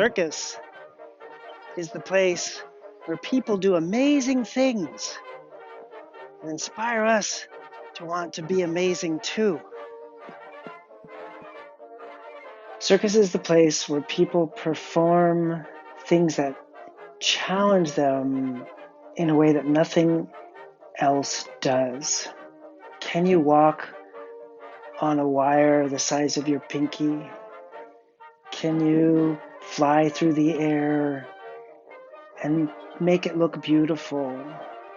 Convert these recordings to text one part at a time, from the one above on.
Circus is the place where people do amazing things and inspire us to want to be amazing too. Circus is the place where people perform things that challenge them in a way that nothing else does. Can you walk on a wire the size of your pinky? Can you fly through the air and make it look beautiful?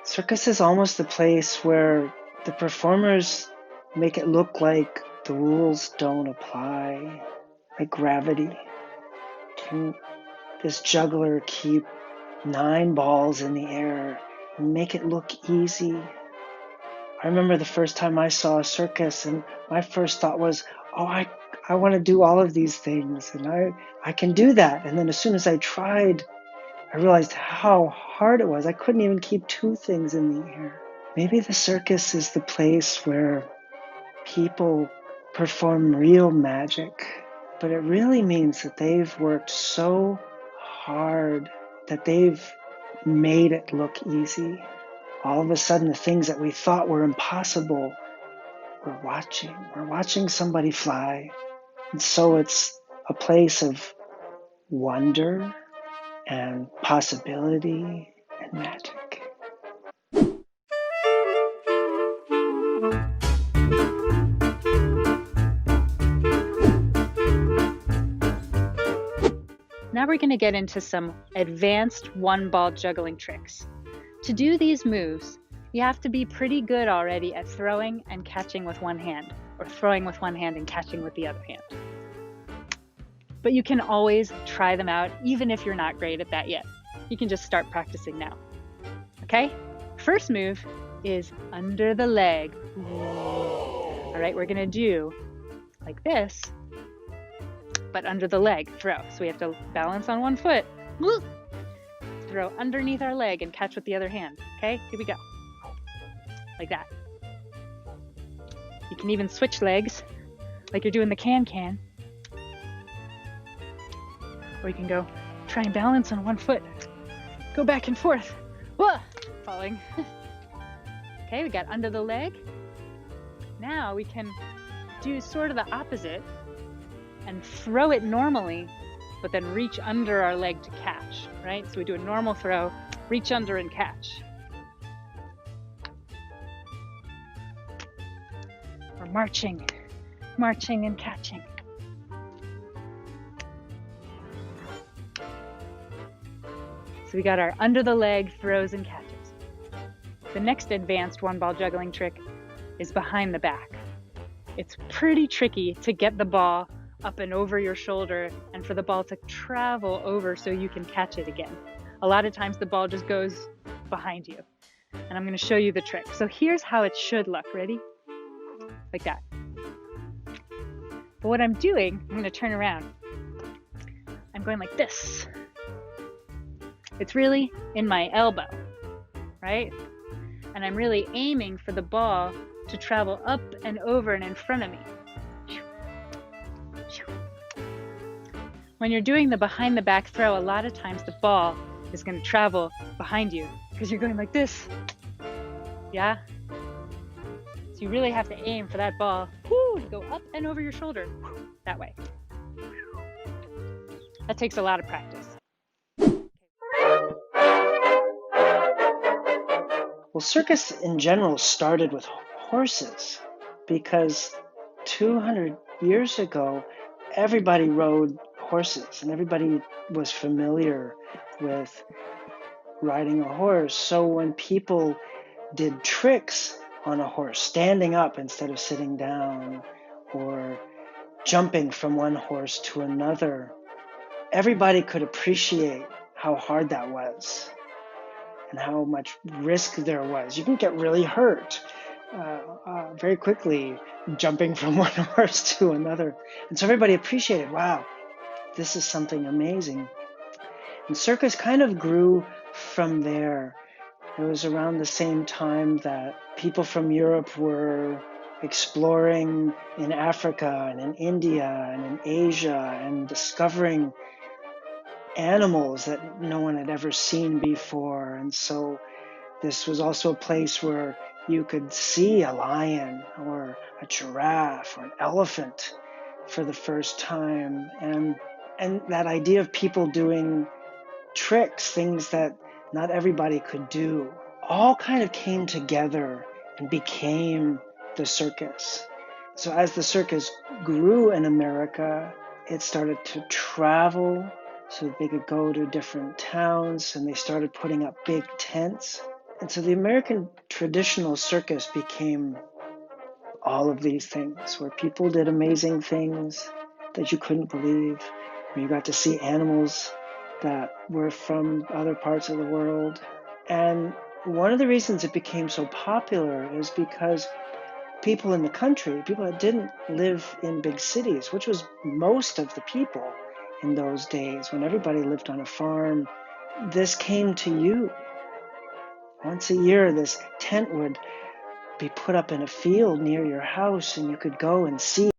Circus is almost the place where the performers make it look like the rules don't apply, like gravity. Can this juggler keep 9 balls in the air and make it look easy? I remember the first time I saw a circus, and my first thought was, I want to do all of these things, and I can do that. And then as soon as I tried, I realized how hard it was. I couldn't even keep 2 things in the air. Maybe the circus is the place where people perform real magic, but it really means that they've worked so hard that they've made it look easy. All of a sudden, the things that we thought were impossible, we're watching. We're watching somebody fly. And so it's a place of wonder and possibility and magic. Now we're going to get into some advanced one-ball juggling tricks. To do these moves, you have to be pretty good already at throwing and catching with one hand, or throwing with one hand and catching with the other hand. But you can always try them out, even if you're not great at that yet. You can just start practicing now. Okay? First move is under the leg. All right, we're going to do like this, but under the leg throw. So we have to balance on one foot, throw underneath our leg and catch with the other hand. Okay, here we go. Like that. You can even switch legs, like you're doing the can-can. Or you can go try and balance on one foot. Go back and forth. Whoa, falling. Okay, we got under the leg. Now we can do sort of the opposite and throw it normally, but then reach under our leg to catch, right? So we do a normal throw, reach under and catch. We're marching and catching. So we got our under the leg throws and catches. The next advanced one-ball juggling trick is behind the back. It's pretty tricky to get the ball up and over your shoulder and for the ball to travel over so you can catch it again. A lot of times the ball just goes behind you. And I'm going to show you the trick. So here's how it should look. Ready? Like that. But what I'm doing, I'm going to turn around. I'm going like this. It's really in my elbow, right? And I'm really aiming for the ball to travel up and over and in front of me. When you're doing the behind the back throw, a lot of times the ball is going to travel behind you because you're going like this. Yeah? So you really have to aim for that ball to go up and over your shoulder that way. That takes a lot of practice. Well, circus in general started with horses because 200 years ago, everybody rode horses and everybody was familiar with riding a horse. So when people did tricks on a horse, standing up instead of sitting down, or jumping from one horse to another, everybody could appreciate how hard that was and how much risk there was. You can get really hurt very quickly jumping from one horse to another. And so everybody appreciated, wow, this is something amazing. And circus kind of grew from there. It was around the same time that people from Europe were exploring in Africa and in India and in Asia and discovering animals that no one had ever seen before. And so this was also a place where you could see a lion or a giraffe or an elephant for the first time. And that idea of people doing tricks, things that not everybody could do, all kind of came together and became the circus. So as the circus grew in America, it started to travel so that they could go to different towns, and they started putting up big tents. And so the American traditional circus became all of these things, where people did amazing things that you couldn't believe, where you got to see animals that were from other parts of the world. And one of the reasons it became so popular is because people in the country, people that didn't live in big cities, which was most of the people in those days when everybody lived on a farm, this came to you. Once a year, this tent would be put up in a field near your house, and you could go and see